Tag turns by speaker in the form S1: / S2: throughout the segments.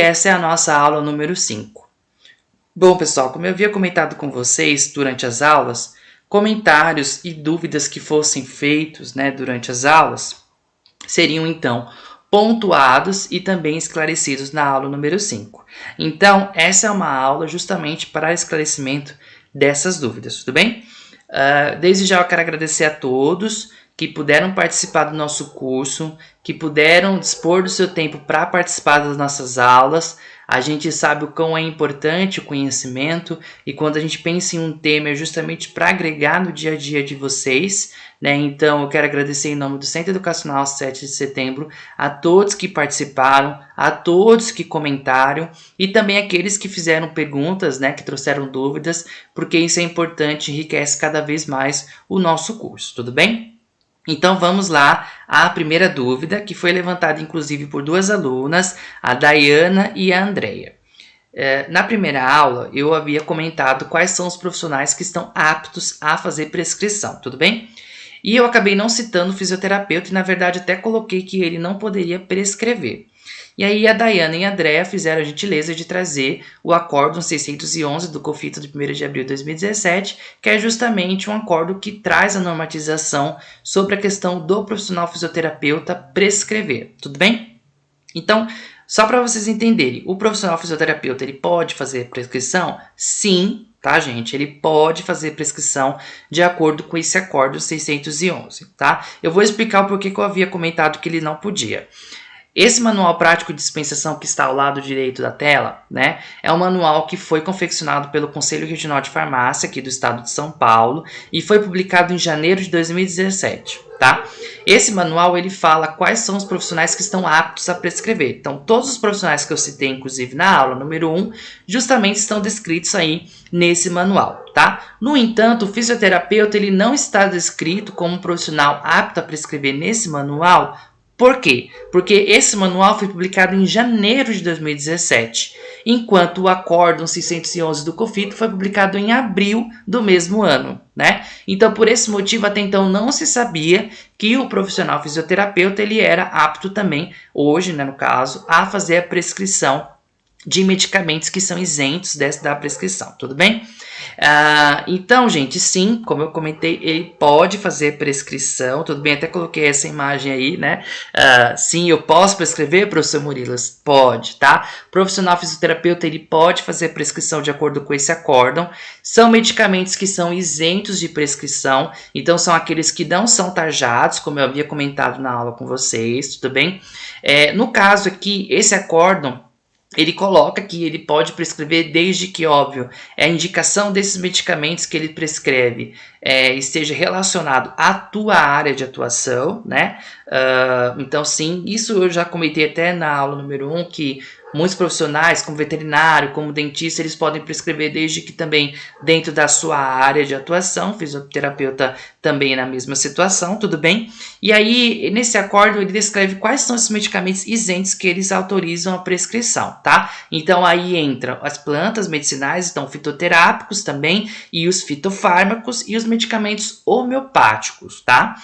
S1: essa é a nossa aula número 5. Bom, pessoal, como eu havia comentado com vocês durante as aulas, comentários e dúvidas que fossem feitos, durante as aulas seriam, então, pontuados e também esclarecidos na aula número 5. Então, essa é uma aula justamente para esclarecimento dessas dúvidas, tudo bem? Desde já eu quero agradecer a todos que puderam participar do nosso curso, que puderam dispor do seu tempo para participar das nossas aulas. A gente sabe o quão é importante o conhecimento e quando a gente pensa em um tema é justamente para agregar no dia a dia de vocês, Então eu quero agradecer em nome do Centro Educacional 7 de Setembro a todos que participaram, a todos que comentaram e também aqueles que fizeram perguntas, que trouxeram dúvidas, porque isso é importante e enriquece cada vez mais o nosso curso, tudo bem? Então vamos lá à primeira dúvida, que foi levantada inclusive por duas alunas, a Dayana e a Andrea. Na primeira aula, eu havia comentado quais são os profissionais que estão aptos a fazer prescrição, tudo bem? E eu acabei não citando o fisioterapeuta e, na verdade, até coloquei que ele não poderia prescrever. E aí a Dayana e a Andrea fizeram a gentileza de trazer o Acórdão 611 do COFITO de 1º de abril de 2017, que é justamente um acórdão que traz a normatização sobre a questão do profissional fisioterapeuta prescrever, tudo bem? Então, só para vocês entenderem, o profissional fisioterapeuta ele pode fazer prescrição? Sim, tá, gente? Ele pode fazer prescrição de acordo com esse Acórdão 611, tá? Eu vou explicar o porquê que eu havia comentado que ele não podia. Esse manual prático de dispensação que está ao lado direito da tela, é um manual que foi confeccionado pelo Conselho Regional de Farmácia aqui do estado de São Paulo e foi publicado em janeiro de 2017, tá? Esse manual ele fala quais são os profissionais que estão aptos a prescrever. Então, todos os profissionais que eu citei, inclusive na aula número 1, justamente estão descritos aí nesse manual, tá? No entanto, o fisioterapeuta ele não está descrito como um profissional apto a prescrever nesse manual. Por quê? Porque esse manual foi publicado em janeiro de 2017, enquanto o Acórdão 611 do COFITO foi publicado em abril do mesmo ano, Então, por esse motivo, até então não se sabia que o profissional fisioterapeuta ele era apto também, hoje, no caso, a fazer a prescrição de medicamentos que são isentos da prescrição, tudo bem? Então, gente, sim, como eu comentei, ele pode fazer prescrição, tudo bem? Até coloquei essa imagem aí, sim, eu posso prescrever, professor Murilas? Pode, tá? Profissional fisioterapeuta, ele pode fazer prescrição de acordo com esse acórdão. São medicamentos que são isentos de prescrição, então são aqueles que não são tarjados, como eu havia comentado na aula com vocês, tudo bem? No caso aqui, esse acórdão, ele coloca que ele pode prescrever desde que, óbvio, a indicação desses medicamentos que ele prescreve esteja relacionado à tua área de atuação, Então, sim, isso eu já comentei até na aula número 1, que muitos profissionais, como veterinário, como dentista, eles podem prescrever desde que também dentro da sua área de atuação, fisioterapeuta também na mesma situação, tudo bem? E aí, nesse acórdão, ele descreve quais são esses medicamentos isentos que eles autorizam a prescrição, tá? Então, aí entram as plantas medicinais, então fitoterápicos também, e os fitofármacos e os medicamentos homeopáticos, tá?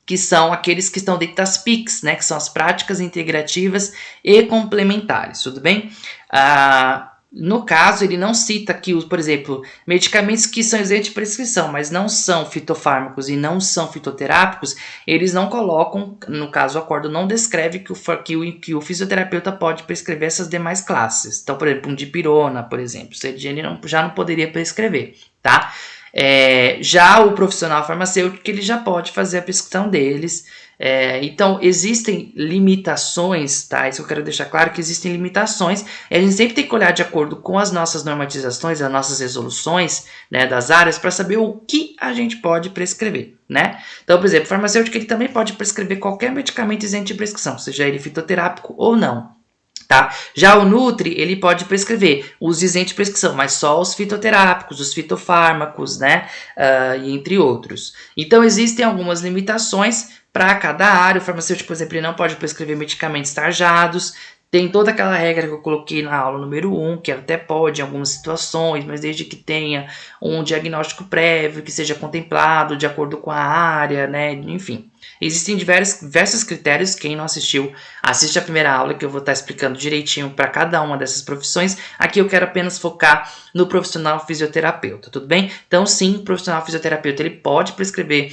S1: Que são aqueles que estão dentro das PICs, que são as práticas integrativas e complementares, tudo bem? No caso, ele não cita aqui, por exemplo, medicamentos que são isentos de prescrição, mas não são fitofármacos e não são fitoterápicos, eles não colocam, no caso, o acórdão não descreve que o fisioterapeuta pode prescrever essas demais classes. Então, por exemplo, um dipirona, por exemplo, ele já não poderia prescrever, tá? Já o profissional farmacêutico, ele já pode fazer a prescrição deles. Então, existem limitações, tá? Isso eu quero deixar claro, que existem limitações. E a gente sempre tem que olhar de acordo com as nossas normatizações, as nossas resoluções, das áreas, para saber o que a gente pode prescrever, Então, por exemplo, o farmacêutico, ele também pode prescrever qualquer medicamento isento de prescrição, seja ele fitoterápico ou não. Tá? Já o Nutri, ele pode prescrever os isentos de prescrição, mas só os fitoterápicos, os fitofármacos, e entre outros. Então, existem algumas limitações para cada área. O farmacêutico, por exemplo, ele não pode prescrever medicamentos tarjados. Tem toda aquela regra que eu coloquei na aula número 1, que até pode em algumas situações, mas desde que tenha um diagnóstico prévio, que seja contemplado de acordo com a área, enfim. Existem diversos critérios. Quem não assistiu, assiste a primeira aula que eu vou estar explicando direitinho para cada uma dessas profissões. Aqui eu quero apenas focar no profissional fisioterapeuta, tudo bem? Então sim, o profissional fisioterapeuta ele pode prescrever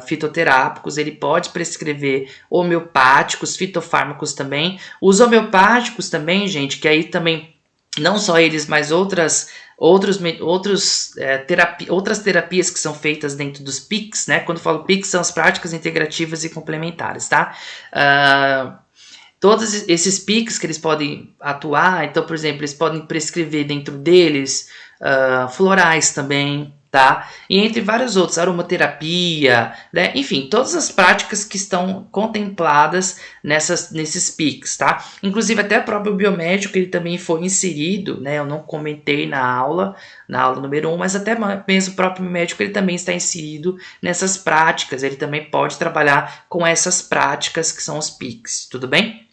S1: fitoterápicos, ele pode prescrever homeopáticos, fitofármacos também. Os homeopáticos também, gente, que aí também não só eles, mas outras terapias que são feitas dentro dos PICs, né? Quando eu falo PICs, são as práticas integrativas e complementares, tá? Todos esses PICs que eles podem atuar, então, por exemplo, eles podem prescrever dentro deles florais também, tá? E entre vários outros, aromaterapia, né? Enfim, todas as práticas que estão contempladas nesses PICs, tá? Inclusive até o próprio biomédico, ele também foi inserido, né? Eu não comentei na aula número 1, mas até mesmo o próprio médico, ele também está inserido nessas práticas, ele também pode trabalhar com essas práticas que são os PICs, tudo bem?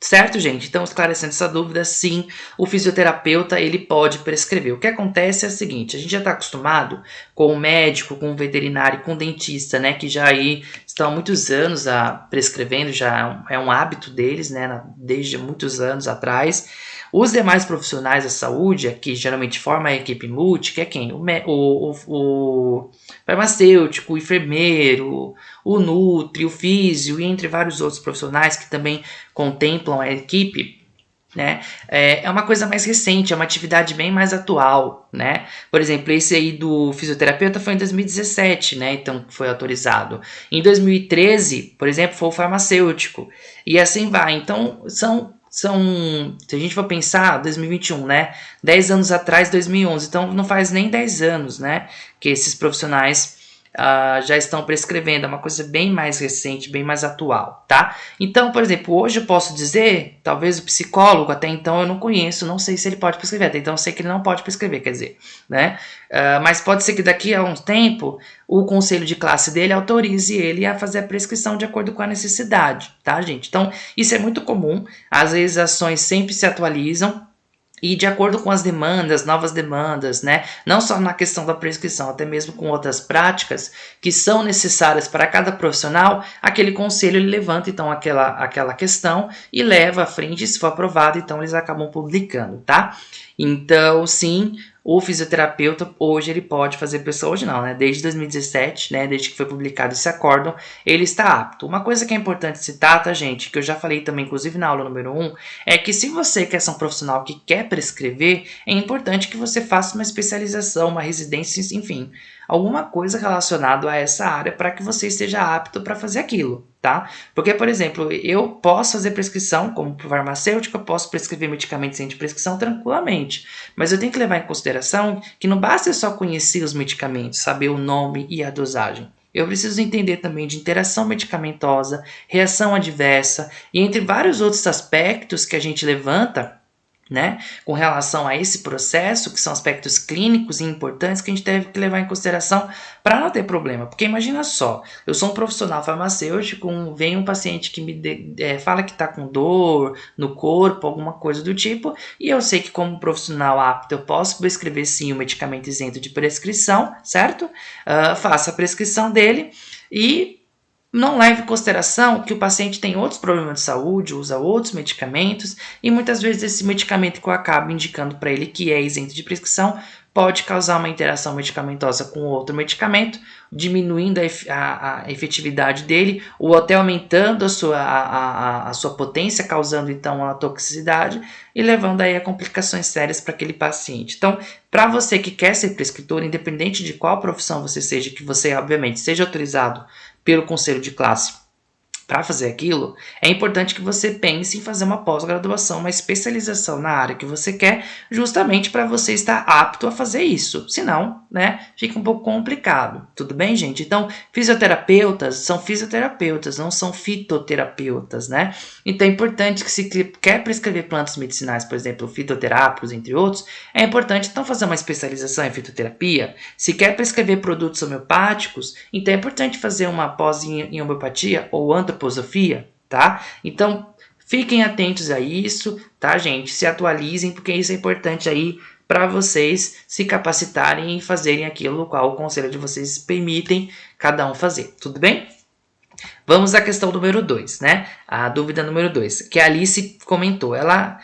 S1: Certo, gente? Então, esclarecendo essa dúvida, sim, o fisioterapeuta ele pode prescrever. O que acontece é o seguinte, a gente já está acostumado com o médico, com o veterinário, com o dentista, né, que já aí estão há muitos anos prescrevendo, já é um hábito deles, né, desde muitos anos atrás. Os demais profissionais da saúde, que geralmente formam a equipe multi, que é quem? O farmacêutico, o enfermeiro, o nutri, o físio, e entre vários outros profissionais que também contemplam a equipe, né? É uma coisa mais recente, é uma atividade bem mais atual, né? Por exemplo, esse aí do fisioterapeuta foi em 2017, né? Então foi autorizado. Em 2013, por exemplo, foi o farmacêutico. E assim vai. Então se a gente for pensar, 2021, né? 10 anos atrás, 2011. Então não faz nem 10 anos, né? Que esses profissionais já estão prescrevendo, é uma coisa bem mais recente, bem mais atual, tá? Então, por exemplo, hoje eu posso dizer, talvez o psicólogo, até então eu não conheço, não sei se ele pode prescrever, até então eu sei que ele não pode prescrever, quer dizer, né? Mas pode ser que daqui a um tempo o conselho de classe dele autorize ele a fazer a prescrição de acordo com a necessidade, tá, gente? Então, isso é muito comum, as legislações sempre se atualizam, e de acordo com as demandas, novas demandas, né? Não só na questão da prescrição, até mesmo com outras práticas que são necessárias para cada profissional, aquele conselho ele levanta então aquela questão e leva à frente, se for aprovado, então eles acabam publicando, tá? Então, sim, o fisioterapeuta hoje ele pode fazer prescrição, hoje não, né? Desde 2017, né? Desde que foi publicado esse acórdão, ele está apto. Uma coisa que é importante citar, tá, gente? Que eu já falei também, inclusive na aula número 1, é que se você quer ser um profissional que quer prescrever, é importante que você faça uma especialização, uma residência, enfim, alguma coisa relacionada a essa área para que você esteja apto para fazer aquilo, tá? Porque, por exemplo, eu posso fazer prescrição, como farmacêutico, eu posso prescrever medicamentos sem prescrição tranquilamente, mas eu tenho que levar em consideração que não basta eu só conhecer os medicamentos, saber o nome e a dosagem. Eu preciso entender também de interação medicamentosa, reação adversa e entre vários outros aspectos que a gente levanta, né, com relação a esse processo, que são aspectos clínicos e importantes que a gente deve levar em consideração para não ter problema. Porque imagina só, eu sou um profissional farmacêutico, vem um paciente que me fala que está com dor no corpo, alguma coisa do tipo, e eu sei que como profissional apto eu posso prescrever sim o medicamento isento de prescrição, certo? Faço a prescrição dele e não leve em consideração que o paciente tem outros problemas de saúde, usa outros medicamentos e muitas vezes esse medicamento que eu acabo indicando para ele que é isento de prescrição pode causar uma interação medicamentosa com outro medicamento, diminuindo a efetividade dele ou até aumentando a sua potência, causando então a toxicidade e levando aí a complicações sérias para aquele paciente. Então, para você que quer ser prescritor, independente de qual profissão você seja, que você obviamente seja autorizado pelo conselho de classe para fazer aquilo, é importante que você pense em fazer uma pós-graduação, uma especialização na área que você quer, justamente para você estar apto a fazer isso. Senão, né, fica um pouco complicado. Tudo bem, gente? Então, fisioterapeutas são fisioterapeutas, não são fitoterapeutas, né? Então, é importante que se quer prescrever plantas medicinais, por exemplo, fitoterápicos, entre outros, é importante, então, fazer uma especialização em fitoterapia. Se quer prescrever produtos homeopáticos, então é importante fazer uma pós em homeopatia ou antroposofia, tá? Então, fiquem atentos a isso, tá, gente? Se atualizem, porque isso é importante aí para vocês se capacitarem e fazerem aquilo qual o conselho de vocês permitem cada um fazer, tudo bem? Vamos à questão número 2, né? A dúvida número 2, que a Alice comentou. Ela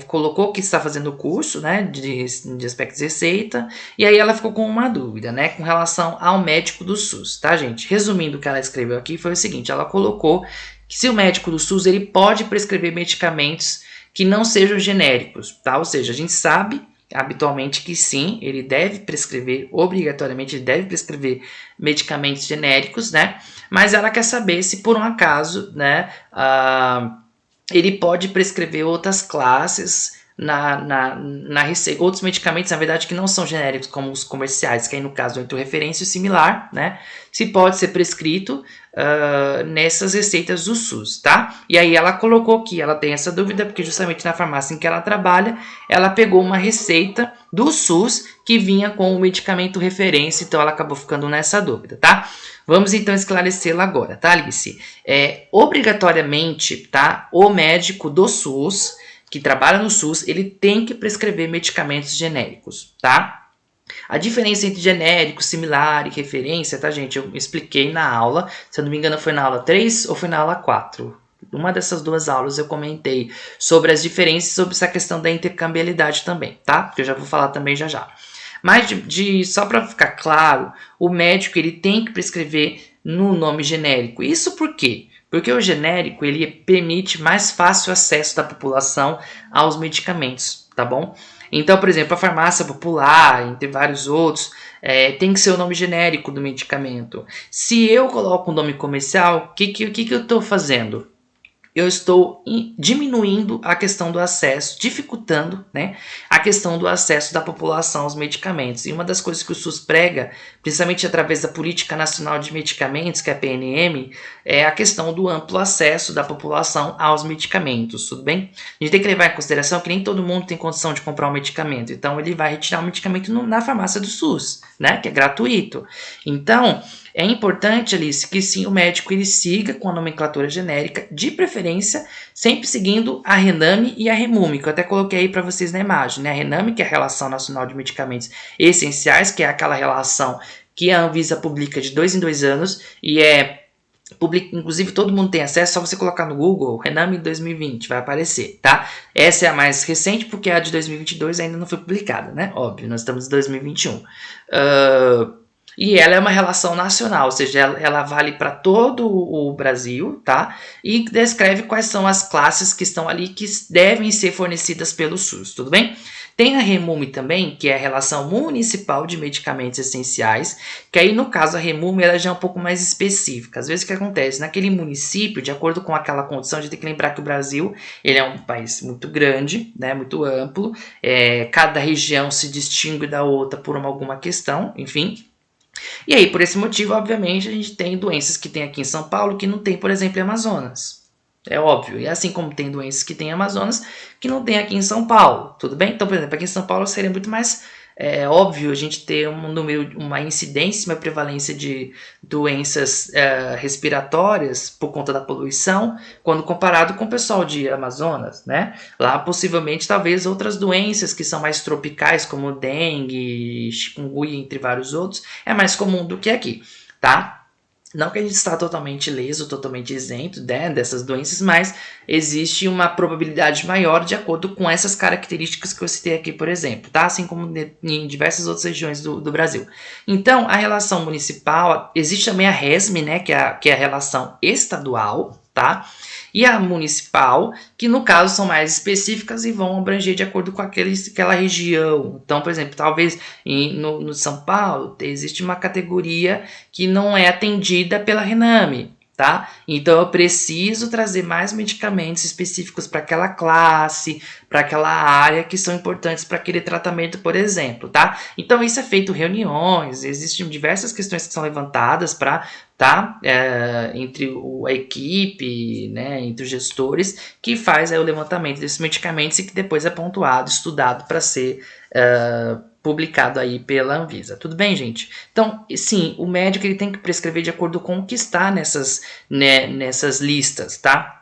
S1: colocou que está fazendo o curso, né, de aspectos de receita, e aí ela ficou com uma dúvida, né, com relação ao médico do SUS, tá, gente? Resumindo o que ela escreveu aqui foi o seguinte, ela colocou que se o médico do SUS, ele pode prescrever medicamentos que não sejam genéricos, tá? Ou seja, a gente sabe habitualmente que sim, ele deve prescrever, obrigatoriamente ele deve prescrever medicamentos genéricos, né? Mas ela quer saber se por um acaso, né, ele pode prescrever outras classes na receita, outros medicamentos, na verdade, que não são genéricos, como os comerciais, que aí no caso entre referência similar, né? Se pode ser prescrito nessas receitas do SUS, tá? E aí ela colocou que ela tem essa dúvida, porque justamente na farmácia em que ela trabalha, ela pegou uma receita do SUS que vinha com o medicamento referência, então ela acabou ficando nessa dúvida, tá? Vamos então esclarecê-la agora, tá, Alice? Obrigatoriamente, tá? O médico do SUS, que trabalha no SUS, ele tem que prescrever medicamentos genéricos, tá? A diferença entre genérico, similar e referência, tá, gente? Eu expliquei na aula, se eu não me engano foi na aula 3 ou foi na aula 4. Uma dessas duas aulas eu comentei sobre as diferenças, sobre essa questão da intercambiabilidade também, tá? Que eu já vou falar também já já. Mas só para ficar claro, o médico ele tem que prescrever no nome genérico. Isso por quê? Porque o genérico ele permite mais fácil acesso da população aos medicamentos, tá bom? Então, por exemplo, a farmácia popular, entre vários outros, tem que ser o nome genérico do medicamento. Se eu coloco um nome comercial, o que eu estou fazendo? Eu estou diminuindo a questão do acesso, dificultando, né, a questão do acesso da população aos medicamentos. E uma das coisas que o SUS prega, principalmente através da Política Nacional de Medicamentos, que é a PNM, é a questão do amplo acesso da população aos medicamentos, tudo bem? A gente tem que levar em consideração que nem todo mundo tem condição de comprar um medicamento, então ele vai retirar o medicamento na farmácia do SUS, né, que é gratuito. Então, é importante, Alice, que sim, o médico ele siga com a nomenclatura genérica, de preferência, sempre seguindo a RENAME e a REMUME, que eu até coloquei aí para vocês na imagem, né? A RENAME, que é a Relação Nacional de Medicamentos Essenciais, que é aquela relação que a Anvisa publica de 2 em 2 anos e inclusive todo mundo tem acesso, só você colocar no Google, RENAME 2020, vai aparecer, tá? Essa é a mais recente, porque a de 2022 ainda não foi publicada, né? Óbvio, nós estamos em 2021. E ela é uma relação nacional, ou seja, ela vale para todo o Brasil, tá? E descreve quais são as classes que estão ali que devem ser fornecidas pelo SUS, tudo bem? Tem a REMUME também, que é a Relação Municipal de Medicamentos Essenciais, que aí no caso a REMUME ela já é um pouco mais específica. Às vezes o que acontece? Naquele município, de acordo com aquela condição, a gente tem que lembrar que o Brasil ele é um país muito grande, né, muito amplo, cada região se distingue da outra por alguma questão, enfim. E aí, por esse motivo, obviamente, a gente tem doenças que tem aqui em São Paulo que não tem, por exemplo, em Amazonas. É óbvio. E assim como tem doenças que tem em Amazonas que não tem aqui em São Paulo. Tudo bem? Então, por exemplo, aqui em São Paulo seria muito mais óbvio a gente ter uma incidência, uma prevalência de doenças respiratórias por conta da poluição, quando comparado com o pessoal de Amazonas, né? Lá, possivelmente, talvez outras doenças que são mais tropicais, como dengue, chikungunya, entre vários outros, é mais comum do que aqui, tá? Não que a gente está totalmente ileso, totalmente isento, né, dessas doenças, mas existe uma probabilidade maior de acordo com essas características que eu citei aqui, por exemplo, tá? Assim como em diversas outras regiões do Brasil. Então, a relação municipal, existe também a RESME, né, que é a relação estadual, tá? E a municipal, que no caso são mais específicas e vão abranger de acordo com aquela região. Então, por exemplo, talvez no São Paulo existe uma categoria que não é atendida pela RENAME, tá? Então eu preciso trazer mais medicamentos específicos para aquela classe, para aquela área que são importantes para aquele tratamento, por exemplo, tá? Então isso é feito reuniões, existem diversas questões que são levantadas para entre a equipe, né, entre os gestores, que faz aí o levantamento desses medicamentos e que depois é pontuado, estudado para ser publicado aí pela Anvisa. Tudo bem, gente? Então, sim, o médico ele tem que prescrever de acordo com o que está nessas listas, tá?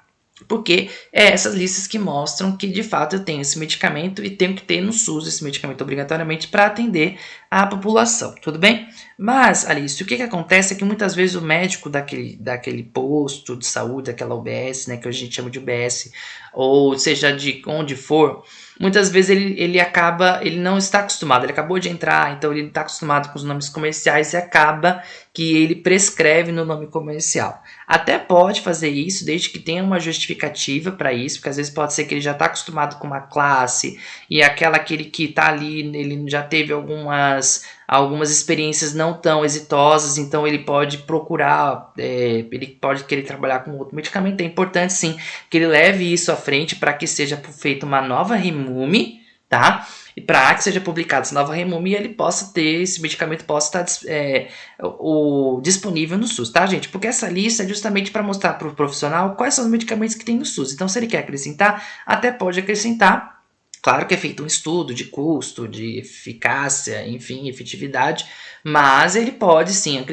S1: Porque essas listas que mostram que de fato eu tenho esse medicamento e tenho que ter no SUS esse medicamento obrigatoriamente para atender à população, tudo bem? Mas, Alice, o que acontece é que muitas vezes o médico daquele posto de saúde, daquela UBS, né, que hoje a gente chama de UBS, ou seja de onde for, muitas vezes ele não está acostumado, ele acabou de entrar, então ele está acostumado com os nomes comerciais e acaba que ele prescreve no nome comercial. Até pode fazer isso, desde que tenha uma justificativa para isso, porque às vezes pode ser que ele já está acostumado com uma classe e aquele que está ali, ele já teve algumas experiências não tão exitosas, então ele pode procurar, ele pode querer trabalhar com outro medicamento. É importante sim que ele leve isso à frente para que seja feita uma nova REMUME, tá? E para que seja publicada essa nova REMUME, ele possa ter, esse medicamento possa estar disponível no SUS, tá, gente? Porque essa lista é justamente para mostrar para o profissional quais são os medicamentos que tem no SUS. Então, se ele quer acrescentar, até pode acrescentar. Claro que é feito um estudo de custo, de eficácia, enfim, efetividade, mas ele pode sim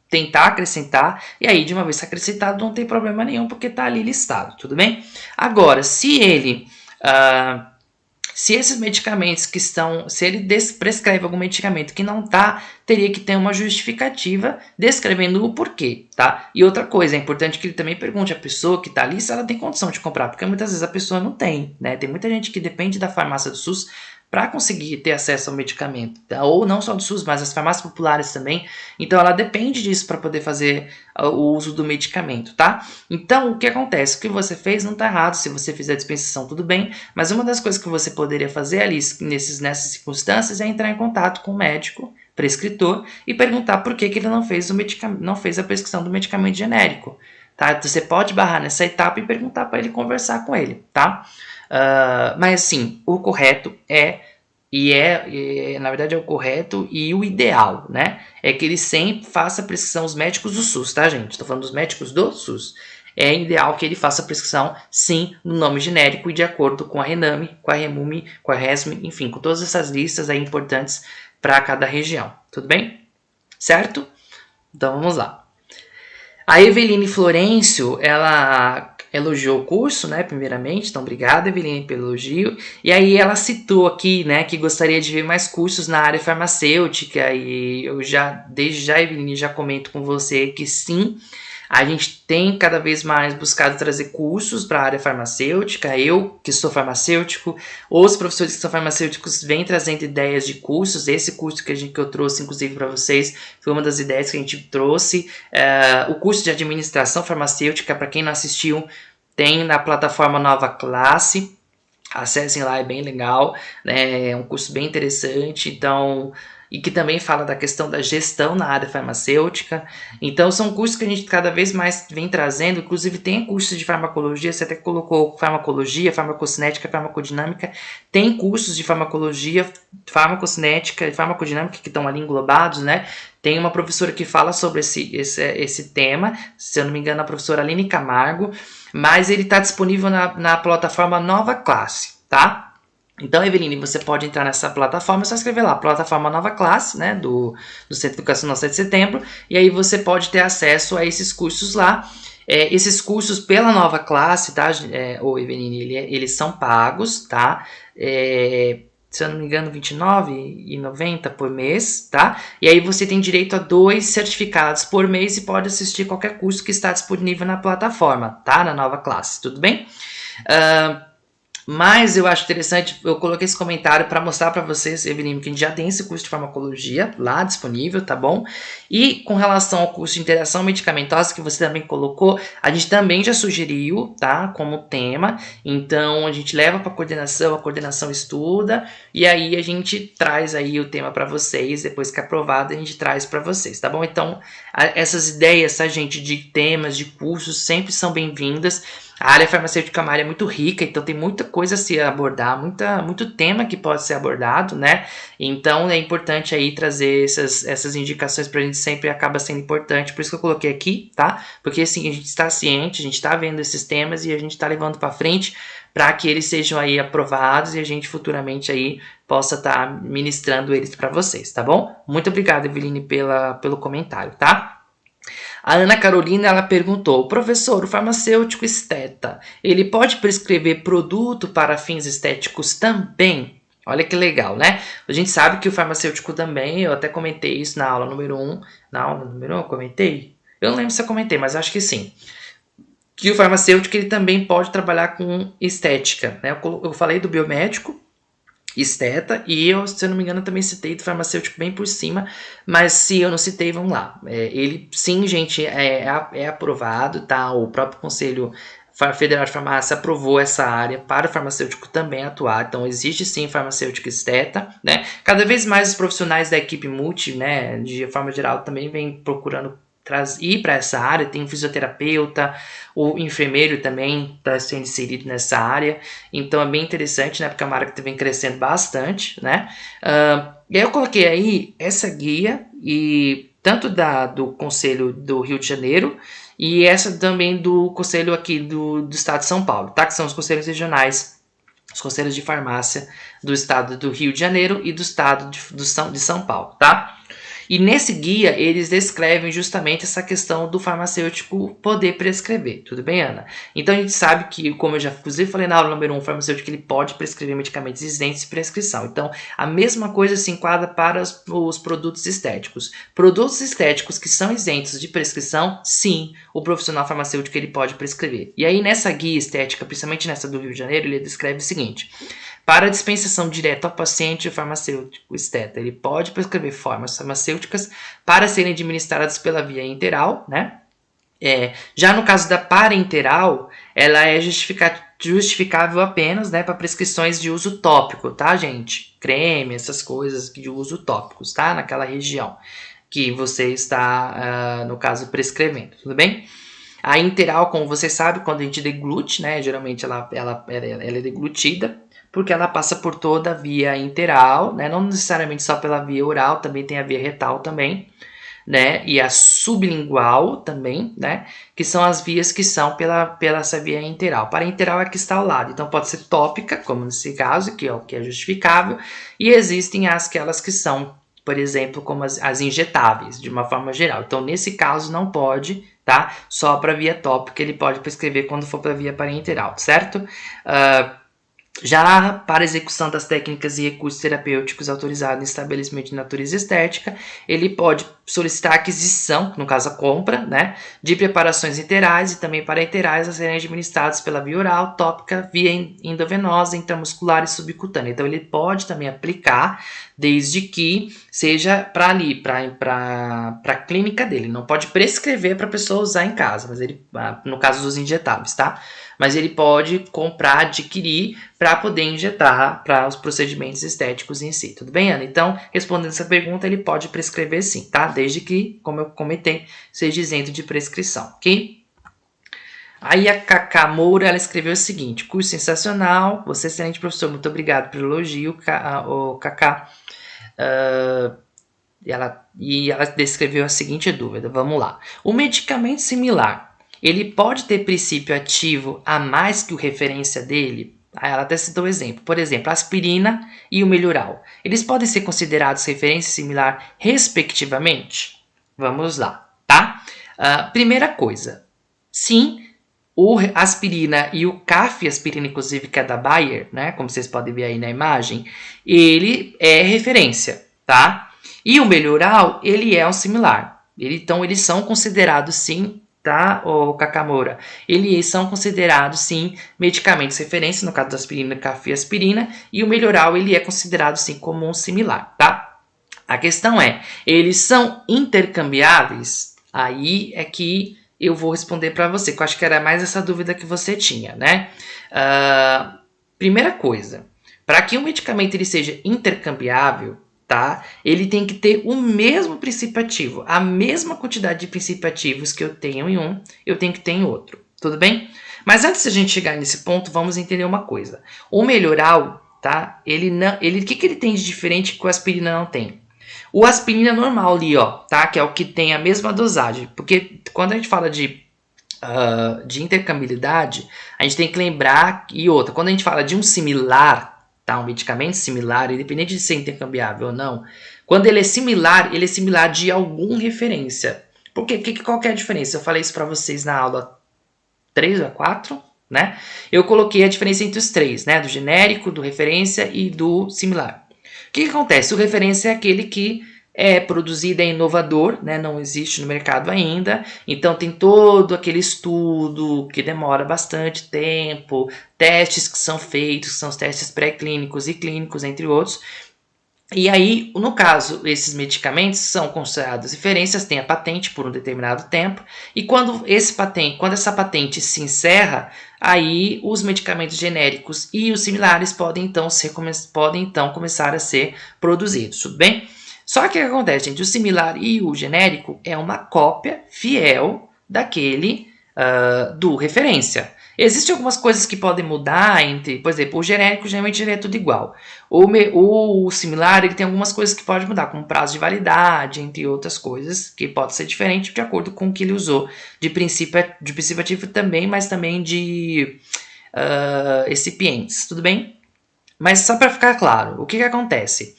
S1: tentar acrescentar, e aí de uma vez acrescentado não tem problema nenhum, porque está ali listado, tudo bem? Agora, se esses medicamentos se ele prescreve algum medicamento que não tá, teria que ter uma justificativa descrevendo o porquê, tá? E outra coisa, é importante que ele também pergunte à pessoa que tá ali se ela tem condição de comprar, porque muitas vezes a pessoa não tem, né? Tem muita gente que depende da farmácia do SUS para conseguir ter acesso ao medicamento, tá? Ou não só do SUS, mas as farmácias populares também. Então ela depende disso para poder fazer o uso do medicamento, tá? Então o que acontece? O que você fez não está errado. Se você fizer a dispensação, tudo bem. Mas uma das coisas que você poderia fazer ali nessas circunstâncias é entrar em contato com o médico prescritor e perguntar por que ele não fez a prescrição do medicamento genérico. Tá? Você pode barrar nessa etapa e perguntar para ele, conversar com ele, tá? Mas assim, o correto na verdade é o correto e o ideal, né? É que ele sempre faça a prescrição, os médicos do SUS, tá, gente? Estou falando dos médicos do SUS. É ideal que ele faça a prescrição, sim, no nome genérico e de acordo com a RENAME, com a REMUME, com a RESME, enfim, com todas essas listas aí importantes para cada região, tudo bem? Certo? Então vamos lá. A Eveline Florencio, ela elogiou o curso, né, primeiramente, então obrigado, Eveline, pelo elogio. E aí ela citou aqui, né, que gostaria de ver mais cursos na área farmacêutica, e eu desde já, Eveline, já comento com você que sim, a gente tem cada vez mais buscado trazer cursos para a área farmacêutica. Eu, que sou farmacêutico, os professores que são farmacêuticos vêm trazendo ideias de cursos. Esse curso que eu trouxe, inclusive, para vocês, foi uma das ideias que a gente trouxe. O curso de administração farmacêutica, para quem não assistiu, tem na plataforma Nova Classe. Acessem lá, é bem legal, né? É um curso bem interessante. Então, e que também fala da questão da gestão na área farmacêutica. Então são cursos que a gente cada vez mais vem trazendo, inclusive tem cursos de farmacologia, você até colocou farmacologia, farmacocinética, farmacodinâmica, tem cursos de farmacologia, farmacocinética e farmacodinâmica que estão ali englobados, né? Tem uma professora que fala sobre esse tema, se eu não me engano, a professora Aline Camargo, mas ele está disponível na plataforma Nova Classe, tá? Então, Eveline, você pode entrar nessa plataforma, é só escrever lá, plataforma Nova Classe, né, do Centro Educacional 7 de Setembro, e aí você pode ter acesso a esses cursos lá. Esses cursos pela Nova Classe, tá, Eveline, eles são pagos, tá? Se eu não me engano, R$29,90 por mês, tá? E aí você tem direito a 2 certificados por mês e pode assistir qualquer curso que está disponível na plataforma, tá? Na Nova Classe, tudo bem? Mas eu acho interessante, eu coloquei esse comentário para mostrar para vocês, Eveline, que a gente já tem esse curso de farmacologia lá disponível, tá bom? E com relação ao curso de interação medicamentosa que você também colocou, a gente também já sugeriu, tá? Como tema. Então a gente leva para a coordenação estuda e aí a gente traz aí o tema para vocês, depois que é aprovado a gente traz para vocês, tá bom? Então essas ideias, tá, gente, de temas, de cursos sempre são bem-vindas. A área farmacêutica é uma área muito rica, então tem muita coisa a se abordar, muito tema que pode ser abordado, né? Então é importante aí trazer essas indicações pra gente, sempre acaba sendo importante, por isso que eu coloquei aqui, tá? Porque assim, a gente está ciente, a gente está vendo esses temas e a gente está levando para frente para que eles sejam aí aprovados e a gente futuramente aí possa estar ministrando eles para vocês, tá bom? Muito obrigado, Eveline, pelo comentário, tá? A Ana Carolina, ela perguntou, professor, o farmacêutico esteta, ele pode prescrever produto para fins estéticos também? Olha que legal, né? A gente sabe que o farmacêutico também, eu até comentei isso na aula número 1. Na aula número 1 eu comentei? Eu não lembro se eu comentei, mas acho que sim. Que o farmacêutico ele também pode trabalhar com estética, né? Eu falei do biomédico, esteta, e eu, se eu não me engano, também citei do farmacêutico bem por cima, mas se eu não citei, vamos lá. Ele, sim, gente, é aprovado, tá? O próprio Conselho Federal de Farmácia aprovou essa área para o farmacêutico também atuar, então existe sim farmacêutico esteta, né? Cada vez mais os profissionais da equipe multi, né, de forma geral, também vem procurando ir para essa área, tem um fisioterapeuta, o enfermeiro também está sendo inserido nessa área, então é bem interessante, né, porque é uma área que vem crescendo bastante, né, e aí eu coloquei aí essa guia, e tanto do Conselho do Rio de Janeiro, e essa também do Conselho aqui do Estado de São Paulo, tá, que são os conselhos regionais, os conselhos de farmácia do Estado do Rio de Janeiro e do Estado de São Paulo, tá? E nesse guia, eles descrevem justamente essa questão do farmacêutico poder prescrever. Tudo bem, Ana? Então a gente sabe que, como eu já inclusive falei na aula número 1, o farmacêutico ele pode prescrever medicamentos isentos de prescrição. Então, a mesma coisa se enquadra para os produtos estéticos. Produtos estéticos que são isentos de prescrição, sim, o profissional farmacêutico ele pode prescrever. E aí, nessa guia estética, principalmente nessa do Rio de Janeiro, ele descreve o seguinte: para a dispensação direta ao paciente, o farmacêutico esteta ele pode prescrever formas farmacêuticas para serem administradas pela via enteral, né? Já no caso da parenteral, ela é justificável apenas, né, para prescrições de uso tópico, tá, gente? Creme, essas coisas de uso tópicos, tá? Naquela região que você está, no caso, prescrevendo, tudo bem? A interal, como você sabe, quando a gente deglute, né, geralmente ela é deglutida, porque ela passa por toda a via interal, né, não necessariamente só pela via oral, também tem a via retal também, né, e a sublingual também, né, que são as vias que são pela essa via interal. Parenteral é que está ao lado, então pode ser tópica, como nesse caso, que é o que é justificável, e existem aquelas que são, por exemplo, como as injetáveis, de uma forma geral. Então, nesse caso, não pode, tá? Só para via tópica ele pode prescrever quando for para via parenteral, certo? Já para execução das técnicas e recursos terapêuticos autorizados em estabelecimento de natureza estética, ele pode solicitar a aquisição, no caso a compra, né, de preparações interais e também parenterais a serem administradas pela via oral, tópica, via endovenosa, intramuscular e subcutânea. Então ele pode também aplicar, desde que seja para ali, para a clínica dele. Não pode prescrever para a pessoa usar em casa, mas ele, no caso dos injetáveis, tá? Mas ele pode comprar, adquirir para poder injetar para os procedimentos estéticos em si. Tudo bem, Ana? Então, respondendo essa pergunta, ele pode prescrever sim, tá? Desde que, como eu comentei, seja isento de prescrição, ok? Aí a Cacá Moura, ela escreveu o seguinte: curso sensacional, você é excelente professor, muito obrigado pelo elogio, Cacá. E ela descreveu a seguinte dúvida, vamos lá. O medicamento similar, ele pode ter princípio ativo a mais que o referência dele? Aí ela até citou exemplo. Por exemplo, a aspirina e o melhoral. Eles podem ser considerados referência similar respectivamente? Vamos lá, tá? Primeira coisa. Sim, a aspirina e o CAF aspirina, inclusive, que é da Bayer, né? Como vocês podem ver aí na imagem, ele é referência, tá? E o melhoral, ele é um similar. Então, eles são considerados, sim, tá, o Kakamura? Eles são considerados, sim, medicamentos referência, no caso da aspirina, CAF e aspirina, e o melhoral, ele é considerado, sim, como um similar, tá? A questão é, eles são intercambiáveis? Aí é que eu vou responder para você, que eu acho que era mais essa dúvida que você tinha, né? Primeira coisa, para que um medicamento ele seja intercambiável, tá? Ele tem que ter o mesmo princípio ativo, a mesma quantidade de princípios ativos que eu tenho em um, eu tenho que ter em outro, tudo bem? Mas antes de a gente chegar nesse ponto, vamos entender uma coisa. O melhoral, tá? O que ele tem de diferente que o aspirina não tem? O aspirina normal ali, ó, tá? Que é o que tem a mesma dosagem, porque quando a gente fala de intercambiabilidade, a gente tem que lembrar, e outra, quando a gente fala de um similar, tá? Um medicamento similar, independente de ser intercambiável ou não, quando ele é similar de alguma referência. Porque qual que é a diferença? Eu falei isso para vocês na aula 3 ou 4, né? Eu coloquei a diferença entre os três, né? Do genérico, do referência e do similar. O que acontece? O referência é aquele que é produzido, é inovador, né? Não existe no mercado ainda, então tem todo aquele estudo que demora bastante tempo, testes que são feitos, que são os testes pré-clínicos e clínicos, entre outros. E aí, no caso, esses medicamentos são considerados referências, têm a patente por um determinado tempo, e quando essa patente se encerra, aí os medicamentos genéricos e os similares podem então começar a ser produzidos, tudo bem? Só que o que acontece, gente? O similar e o genérico é uma cópia fiel daquele do referência. Existem algumas coisas que podem mudar entre, por exemplo, o genérico geralmente ele é tudo igual. O similar ele tem algumas coisas que podem mudar, como prazo de validade, entre outras coisas, que pode ser diferente de acordo com o que ele usou de princípio ativo também, mas também de recipientes, tudo bem? Mas só para ficar claro, o que acontece?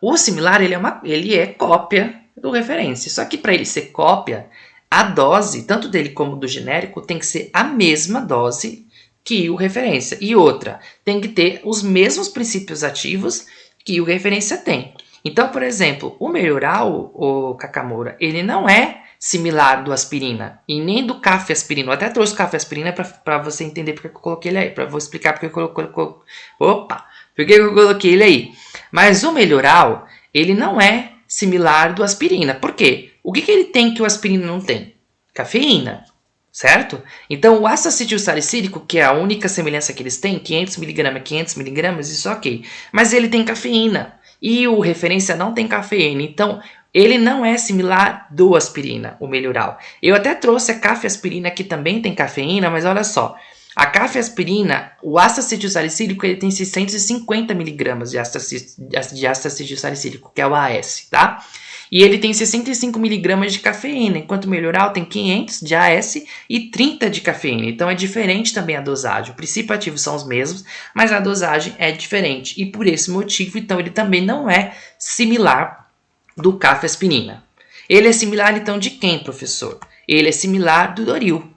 S1: O similar ele é cópia do referência, só que para ele ser cópia, a dose, tanto dele como do genérico, tem que ser a mesma dose que o referência. E outra, tem que ter os mesmos princípios ativos que o referência tem. Então, por exemplo, o Melhoral, o Kakamura, ele não é similar do aspirina e nem do cafeaspirina. Eu até trouxe o cafeaspirina para você entender porque eu coloquei ele aí. Vou explicar porque eu coloquei ele aí. Mas o Melhoral, ele não é similar do aspirina. Por quê? O que ele tem que o aspirina não tem? Cafeína, certo? Então o ácido acetilsalicílico, que é a única semelhança que eles têm, 500mg é 500mg, isso ok. Mas ele tem cafeína e o referência não tem cafeína. Então ele não é similar do aspirina, o Melhoral. Eu até trouxe a cafeaspirina que também tem cafeína, mas olha só. A cafeaspirina, o ácido acetilsalicílico, ele tem 650mg de ácido acetilsalicílico, que é o AS, tá? E ele tem 65mg de cafeína, enquanto o Melhoral tem 500 de AS e 30 de cafeína. Então é diferente também a dosagem. O princípio ativo são os mesmos, mas a dosagem é diferente. E por esse motivo, então, ele também não é similar do cafeaspirina. Ele é similar, então, de quem, professor? Ele é similar do Doril.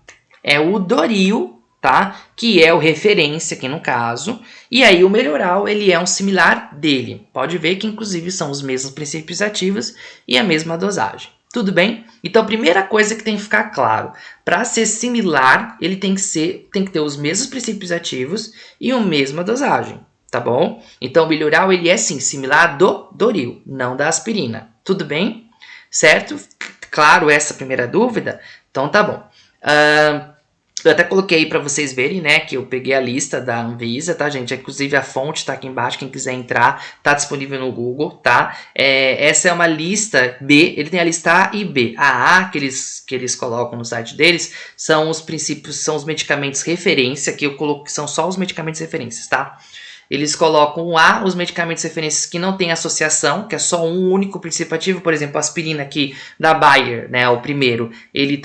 S1: É o Doril, tá? Que é o referência aqui no caso. E aí o Melhoral, ele é um similar dele. Pode ver que inclusive são os mesmos princípios ativos e a mesma dosagem. Tudo bem? Então, a primeira coisa que tem que ficar claro, para ser similar, ele tem que ter os mesmos princípios ativos e a mesma dosagem, tá bom? Então, o Melhoral, ele é sim similar do Doril, não da aspirina. Tudo bem? Certo? Claro, essa primeira dúvida? Então, tá bom. Eu até coloquei para vocês verem, né, que eu peguei a lista da Anvisa, tá, gente? Inclusive a fonte tá aqui embaixo, quem quiser entrar, tá disponível no Google, tá? Essa é uma lista B, ele tem a lista A e B. A A que eles colocam no site deles são os princípios, são os medicamentos referência, que eu coloco que são só os medicamentos referências, tá? Eles colocam A, os medicamentos referências que não tem associação, que é só um único princípio ativo, por exemplo, a aspirina aqui da Bayer, né, o primeiro, ele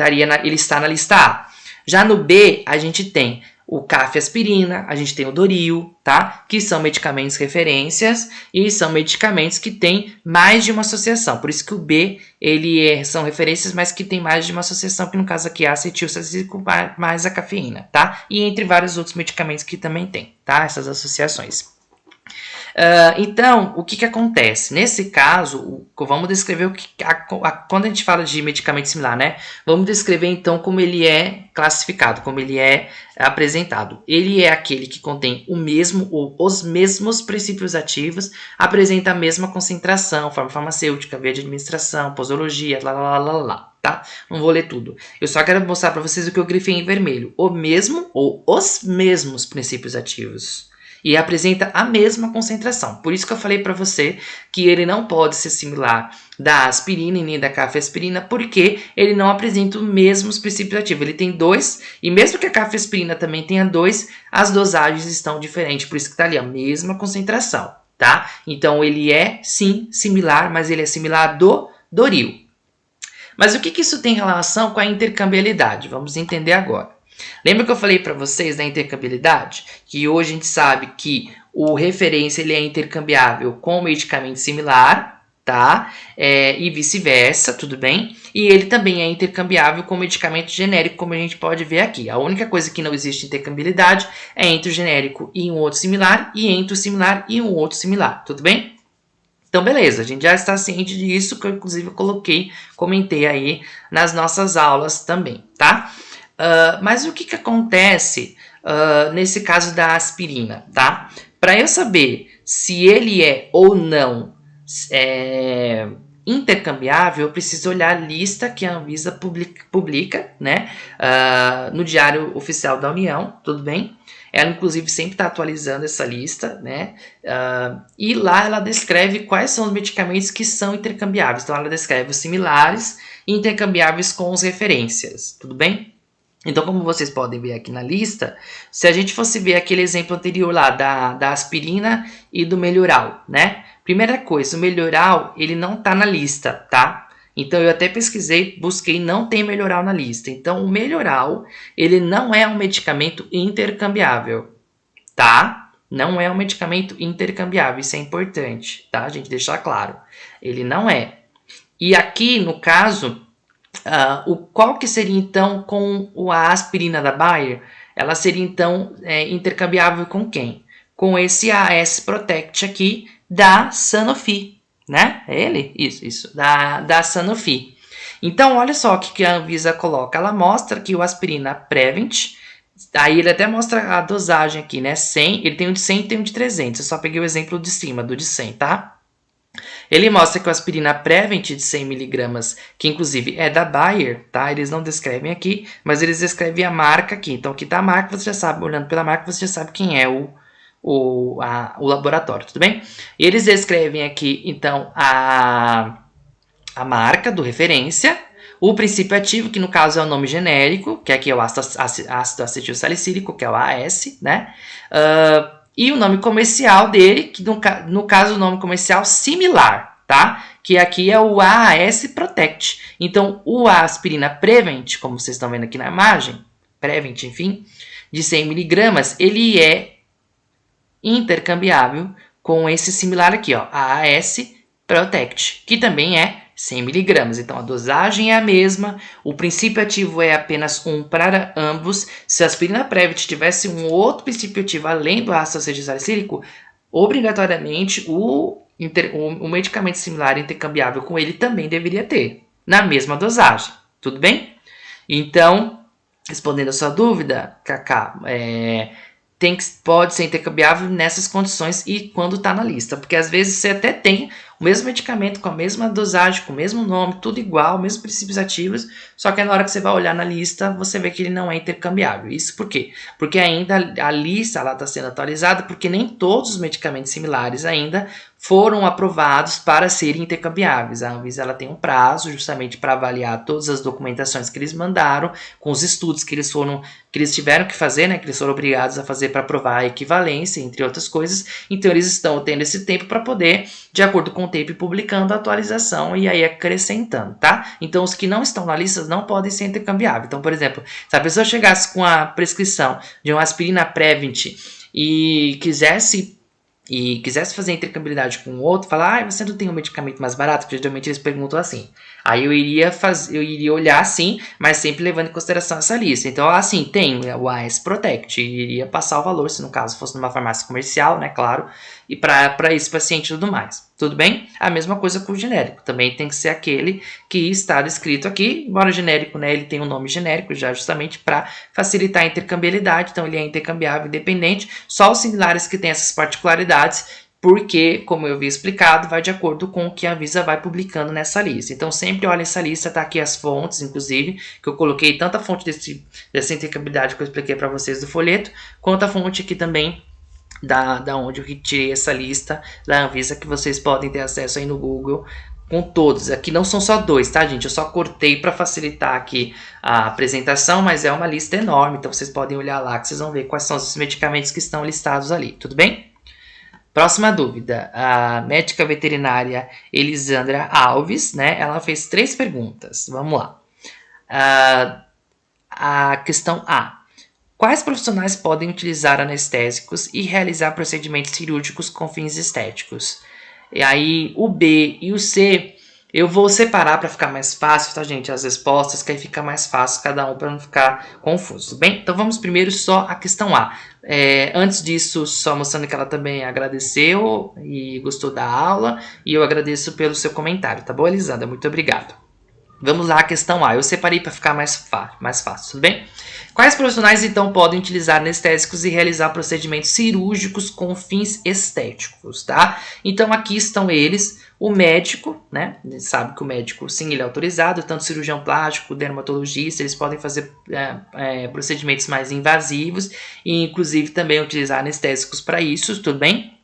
S1: está na lista A. Já no B, a gente tem o cafeaspirina, a gente tem o Doril, tá? Que são medicamentos referências e são medicamentos que têm mais de uma associação. Por isso que o B, são referências, mas que tem mais de uma associação, que no caso aqui é acetilsalicílico mais a cafeína, tá? E entre vários outros medicamentos que também tem, tá? Essas associações. Então, o que acontece? Nesse caso, vamos descrever quando a gente fala de medicamento similar, né? Vamos descrever então como ele é classificado, como ele é apresentado. Ele é aquele que contém o mesmo ou os mesmos princípios ativos, apresenta a mesma concentração, forma farmacêutica, via de administração, posologia, tá? Não vou ler tudo. Eu só quero mostrar para vocês o que eu grifei em vermelho. O mesmo ou os mesmos princípios ativos. E apresenta a mesma concentração. Por isso que eu falei para você que ele não pode ser similar da aspirina e nem da cafeaspirina, porque ele não apresenta os mesmos princípios ativos. Ele tem dois, e mesmo que a cafeaspirina também tenha dois, as dosagens estão diferentes. Por isso que está ali a mesma concentração, tá? Então ele é sim similar, mas ele é similar do Doril. Mas o que isso tem relação com a intercambiabilidade? Vamos entender agora. Lembra que eu falei para vocês da intercambiabilidade? Que hoje a gente sabe que o referência ele é intercambiável com um medicamento similar, tá? E vice-versa, tudo bem? E ele também é intercambiável com medicamento genérico, como a gente pode ver aqui. A única coisa que não existe intercambiabilidade é entre o genérico e um outro similar, e entre o similar e um outro similar, tudo bem? Então, beleza, a gente já está ciente disso, que eu inclusive comentei aí nas nossas aulas também, tá? Mas o que acontece nesse caso da aspirina, tá? Para eu saber se ele é ou não intercambiável, eu preciso olhar a lista que a Anvisa publica, né? No Diário Oficial da União, tudo bem? Ela, inclusive, sempre está atualizando essa lista, né? E lá ela descreve quais são os medicamentos que são intercambiáveis. Então, ela descreve os similares e intercambiáveis com as referências, tudo bem? Então, como vocês podem ver aqui na lista, se a gente fosse ver aquele exemplo anterior lá da aspirina e do Melhoral, né? Primeira coisa, o Melhoral, ele não está na lista, tá? Então, eu até pesquisei, busquei, não tem Melhoral na lista. Então, o Melhoral, ele não é um medicamento intercambiável, tá? Não é um medicamento intercambiável, isso é importante, tá? A gente deixar claro. Ele não é. E aqui, no caso, qual que seria, então, com a aspirina da Bayer? Ela seria, então, intercambiável com quem? Com esse AS Protect aqui da Sanofi, né? É ele? Isso, da Sanofi. Então, olha só o que a Anvisa coloca. Ela mostra que o aspirina Prevent, aí ele até mostra a dosagem aqui, né? 100, ele tem um de 100 e tem um de 300. Eu só peguei o exemplo de cima, do de 100, tá? Ele mostra que o aspirina Prevent de 100mg, que inclusive é da Bayer, tá? Eles não descrevem aqui, mas eles descrevem a marca aqui. Então, aqui tá a marca, você já sabe, olhando pela marca, você já sabe quem é o laboratório, tudo bem? E eles descrevem aqui, então, a marca do referência, o princípio ativo, que no caso é o nome genérico, que aqui é o ácido acetil salicílico, que é o AS, né? E o nome comercial dele, que no caso o nome comercial similar, tá? Que aqui é o AS Protect. Então, o aspirina Prevent, como vocês estão vendo aqui na imagem, Prevent, enfim, de 100mg, ele é intercambiável com esse similar aqui, ó, AS Protect, que também é 100mg. Então, a dosagem é a mesma, o princípio ativo é apenas um para ambos. Se a aspirina Prevent tivesse um outro princípio ativo além do ácido acetil salicílico, obrigatoriamente o medicamento similar intercambiável com ele também deveria ter, na mesma dosagem. Tudo bem? Então, respondendo a sua dúvida, Kaká, pode ser intercambiável nessas condições e quando está na lista, porque às vezes você até tem o mesmo medicamento com a mesma dosagem, com o mesmo nome, tudo igual, mesmos princípios ativos, só que na hora que você vai olhar na lista, você vê que ele não é intercambiável. Isso por quê? Porque ainda a lista está sendo atualizada, porque nem todos os medicamentos similares ainda foram aprovados para serem intercambiáveis. A Anvisa ela tem um prazo justamente para avaliar todas as documentações que eles mandaram, com os estudos que eles tiveram que fazer, né, que eles foram obrigados a fazer para provar a equivalência, entre outras coisas. Então eles estão tendo esse tempo para poder, de acordo com o tempo, ir publicando a atualização e aí acrescentando, tá? Então os que não estão na lista não podem ser intercambiáveis. Então, por exemplo, se a pessoa chegasse com a prescrição de uma aspirina Prevent e quisesse fazer intercambiabilidade com o outro, falar, você não tem um medicamento mais barato? Porque geralmente eles perguntam assim. Aí eu iria olhar assim, mas sempre levando em consideração essa lista. Então, assim, tem o AS Protect, e iria passar o valor, se no caso fosse numa farmácia comercial, né, claro, e para esse paciente e tudo mais. Tudo bem? A mesma coisa com o genérico. Também tem que ser aquele que está descrito aqui, embora o genérico, né, ele tem um nome genérico já justamente para facilitar a intercambiabilidade, então ele é intercambiável independente, só os similares que têm essas particularidades, porque, como eu havia explicado, vai de acordo com o que a Anvisa vai publicando nessa lista. Então, sempre olha essa lista, tá aqui as fontes, inclusive, que eu coloquei tanto a fonte dessa intercambiabilidade que eu expliquei para vocês do folheto, quanto a fonte aqui também da onde eu retirei essa lista da Anvisa, que vocês podem ter acesso aí no Google com todos. Aqui não são só dois, tá, gente? Eu só cortei para facilitar aqui a apresentação, mas é uma lista enorme, então vocês podem olhar lá que vocês vão ver quais são os medicamentos que estão listados ali, tudo bem? Próxima dúvida, a médica veterinária Elisandra Alves, né? Ela fez 3 perguntas. Vamos lá. A questão A. Quais profissionais podem utilizar anestésicos e realizar procedimentos cirúrgicos com fins estéticos? E aí, o B e o C, Eu vou separar para ficar mais fácil, tá, gente? As respostas, que aí fica mais fácil cada um para não ficar confuso, tudo bem? Então vamos primeiro só a questão A. Antes disso, só mostrando que ela também agradeceu e gostou da aula, e eu agradeço pelo seu comentário, tá bom, Elisandra? Muito obrigado. Vamos lá, a questão A. Eu separei para ficar mais fácil, tudo bem? Quais profissionais, então, podem utilizar anestésicos e realizar procedimentos cirúrgicos com fins estéticos, tá? Então, aqui estão eles. O médico, né? A gente sabe que o médico, sim, ele é autorizado. Tanto cirurgião plástico, dermatologista, eles podem fazer procedimentos mais invasivos e, inclusive, também utilizar anestésicos para isso, tudo bem?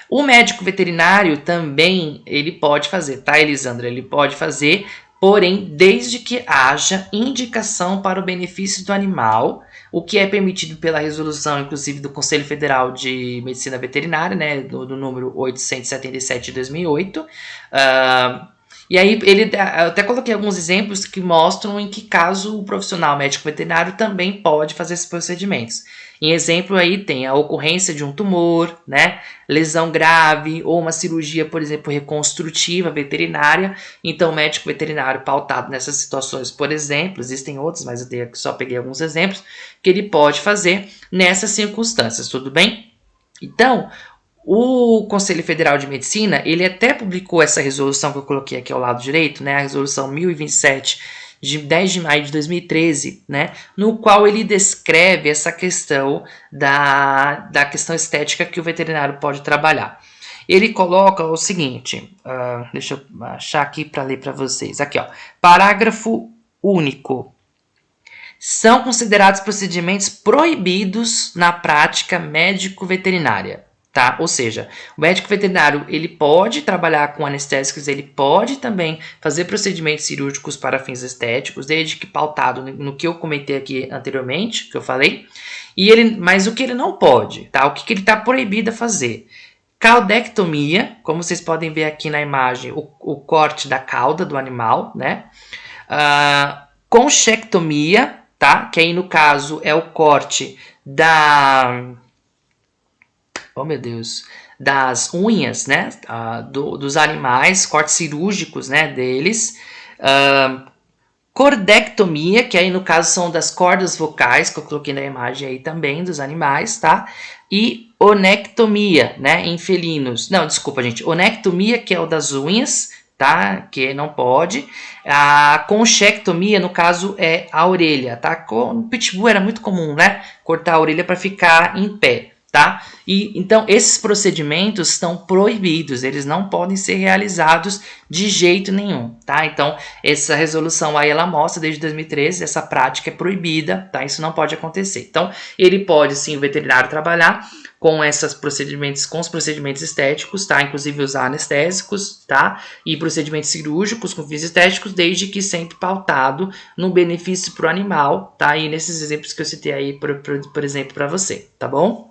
S1: O médico veterinário também, ele pode fazer, tá, Elisandra? Ele pode fazer, porém, desde que haja indicação para o benefício do animal, o que é permitido pela resolução, inclusive, do Conselho Federal de Medicina Veterinária, né, do número 877 de 2008. E aí, eu até coloquei alguns exemplos que mostram em que caso o profissional médico veterinário também pode fazer esses procedimentos. Em exemplo, aí tem a ocorrência de um tumor, né, lesão grave ou uma cirurgia, por exemplo, reconstrutiva veterinária. Então, o médico veterinário pautado nessas situações, por exemplo, existem outros, mas eu só peguei alguns exemplos, que ele pode fazer nessas circunstâncias, tudo bem? Então, o Conselho Federal de Medicina, ele até publicou essa resolução que eu coloquei aqui ao lado direito, né, a resolução 1027, de 10 de maio de 2013, né, no qual ele descreve essa questão da questão estética que o veterinário pode trabalhar. Ele coloca o seguinte, deixa eu achar aqui para ler para vocês, aqui ó, parágrafo único. São considerados procedimentos proibidos na prática médico-veterinária. Tá? Ou seja, o médico veterinário ele pode trabalhar com anestésicos, ele pode também fazer procedimentos cirúrgicos para fins estéticos, desde que pautado no que eu comentei aqui anteriormente, que eu falei, mas o que ele não pode, tá? O que ele está proibido a fazer? Caudectomia, como vocês podem ver aqui na imagem, o corte da cauda do animal, né? Conchectomia, tá? Que aí no caso é o corte das unhas, né, dos animais, cortes cirúrgicos, né, deles. Cordectomia, que aí no caso são das cordas vocais, que eu coloquei na imagem aí também, dos animais, tá? E onectomia, né, em felinos. Não, desculpa, gente. Onectomia, que é o das unhas, tá? Que não pode. A conchectomia, no caso, é a orelha, tá? No pitbull era muito comum, né? Cortar a orelha para ficar em pé. Tá? E então esses procedimentos estão proibidos, eles não podem ser realizados de jeito nenhum, tá? Então essa resolução aí ela mostra desde 2013 essa prática é proibida, tá? Isso não pode acontecer. Então ele pode sim o veterinário trabalhar com esses procedimentos, com os procedimentos estéticos, tá? Inclusive usar anestésicos, tá? E procedimentos cirúrgicos com fins estéticos, desde que sempre pautado no benefício para o animal, tá? E nesses exemplos que eu citei aí, por exemplo, para você, tá bom?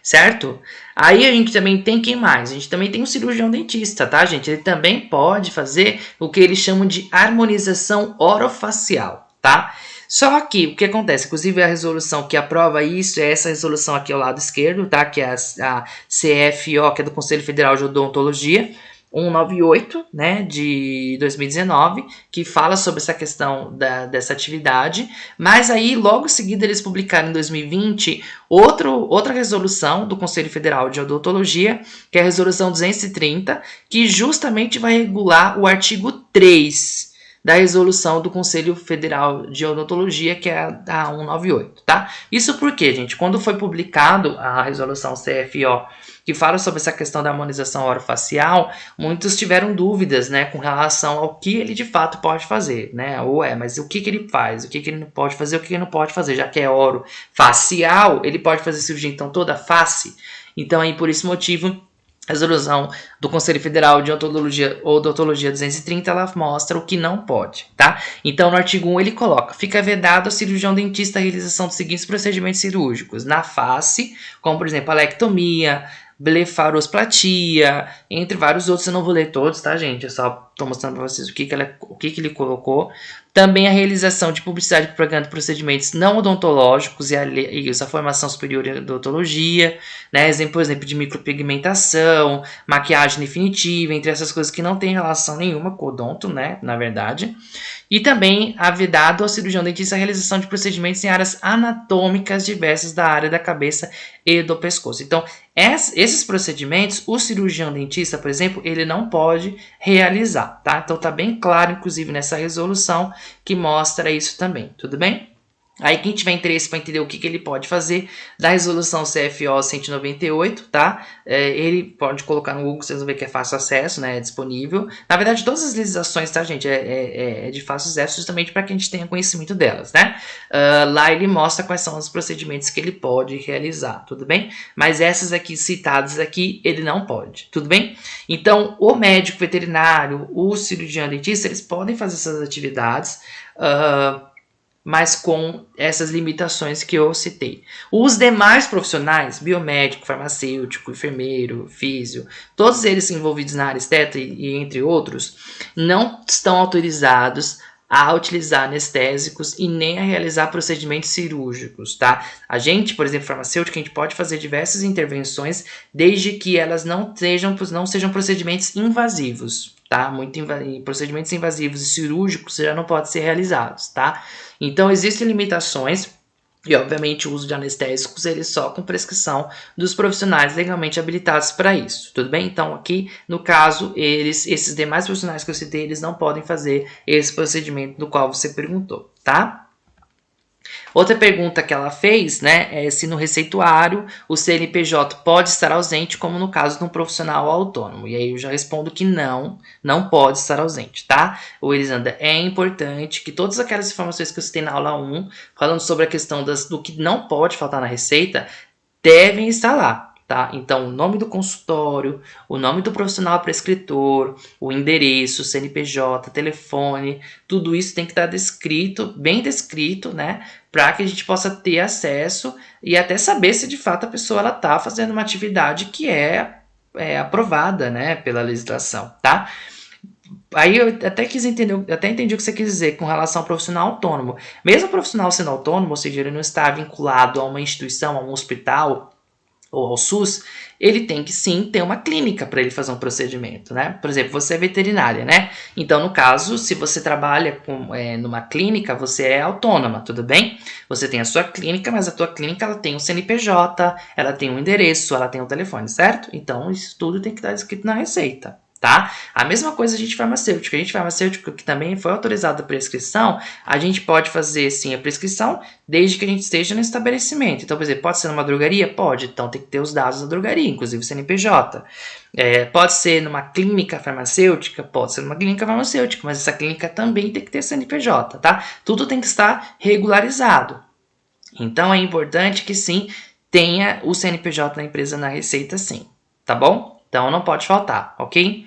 S1: Certo? Aí a gente também tem quem mais? A gente também tem um cirurgião dentista, tá, gente? Ele também pode fazer o que eles chamam de harmonização orofacial, tá? Só que o que acontece? Inclusive a resolução que aprova isso é essa resolução aqui ao lado esquerdo, tá? Que é a CFO, que é do Conselho Federal de Odontologia, 198, né, de 2019, que fala sobre essa questão dessa atividade, mas aí logo em seguida eles publicaram em 2020 outra resolução do Conselho Federal de Odontologia, que é a resolução 230, que justamente vai regular o artigo 3 da resolução do Conselho Federal de Odontologia, que é a 198, tá? Isso porque, gente, quando foi publicado a resolução CFO, que fala sobre essa questão da harmonização orofacial, muitos tiveram dúvidas, né, com relação ao que ele de fato pode fazer, né? Mas o que ele faz? O que ele não pode fazer? O que ele não pode fazer? Já que é orofacial, ele pode fazer cirurgia, então, toda a face? Então, aí, por esse motivo, a resolução do Conselho Federal de Odontologia 230, ela mostra o que não pode, tá? Então, no artigo 1, ele coloca: fica vedado ao cirurgião dentista a realização dos seguintes procedimentos cirúrgicos na face, como, por exemplo, alectomia, blefarosplastia, entre vários outros. Eu não vou ler todos, tá, gente? Eu só estou mostrando para vocês o que ele colocou. Também a realização de publicidade e propaganda de procedimentos não odontológicos e a formação superior em odontologia, né? Por exemplo, de micropigmentação, maquiagem definitiva, entre essas coisas que não tem relação nenhuma com o odonto, né? Na verdade. E também é vedado ao cirurgião dentista a realização de procedimentos em áreas anatômicas diversas da área da cabeça e do pescoço. Então, esses procedimentos, o cirurgião dentista, por exemplo, ele não pode realizar, tá? Então, tá bem claro, inclusive, nessa resolução que mostra isso também, tudo bem? Aí quem tiver interesse para entender o que ele pode fazer, da resolução CFO 198, tá? Ele pode colocar no Google, vocês vão ver que é fácil acesso, né? É disponível. Na verdade, todas as legislações, tá, gente? É de fácil acesso justamente para que a gente tenha conhecimento delas, né? Lá ele mostra quais são os procedimentos que ele pode realizar, tudo bem? Mas essas aqui citadas aqui, ele não pode, tudo bem? Então, o médico veterinário, o cirurgião dentista, eles podem fazer essas atividades, mas com essas limitações que eu citei. Os demais profissionais, biomédico, farmacêutico, enfermeiro, físio, todos eles envolvidos na área estética e entre outros, não estão autorizados a utilizar anestésicos e nem a realizar procedimentos cirúrgicos, tá? A gente, por exemplo, farmacêutico, a gente pode fazer diversas intervenções desde que elas não sejam procedimentos invasivos, tá? Procedimentos invasivos e cirúrgicos já não podem ser realizados, tá? Então, existem limitações e, obviamente, o uso de anestésicos ele só com prescrição dos profissionais legalmente habilitados para isso, tudo bem? Então, aqui, no caso, esses demais profissionais que eu citei, eles não podem fazer esse procedimento do qual você perguntou, tá? Outra pergunta que ela fez, né, é se no receituário o CNPJ pode estar ausente, como no caso de um profissional autônomo. E aí eu já respondo que não pode estar ausente, tá? O Elisandra, é importante que todas aquelas informações que eu citei na aula 1, falando sobre a questão do que não pode faltar na receita, devem estar lá. Tá? Então, o nome do consultório, o nome do profissional prescritor, o endereço, CNPJ, telefone, tudo isso tem que estar descrito, bem descrito, né? Para que a gente possa ter acesso e até saber se de fato a pessoa está fazendo uma atividade que é aprovada, né, pela legislação, tá? Aí eu até quis entender, até entendi o que você quis dizer com relação ao profissional autônomo. Mesmo o profissional sendo autônomo, ou seja, ele não está vinculado a uma instituição, a um hospital, ou ao SUS, ele tem que sim ter uma clínica para ele fazer um procedimento, né? Por exemplo, você é veterinária, né? Então, no caso, se você trabalha numa clínica, você é autônoma, tudo bem? Você tem a sua clínica, mas a tua clínica ela tem um CNPJ, ela tem um endereço, ela tem um telefone, certo? Então, isso tudo tem que estar escrito na receita. Tá? A mesma coisa a gente farmacêutico. A gente farmacêutico que também foi autorizado a prescrição, a gente pode fazer sim a prescrição desde que a gente esteja no estabelecimento. Então, por exemplo, pode ser numa drogaria? Pode. Então tem que ter os dados da drogaria, inclusive o CNPJ. Pode ser numa clínica farmacêutica? Pode ser numa clínica farmacêutica, mas essa clínica também tem que ter CNPJ, tá? Tudo tem que estar regularizado. Então é importante que sim tenha o CNPJ da empresa na receita, sim. Tá bom? Então não pode faltar, ok?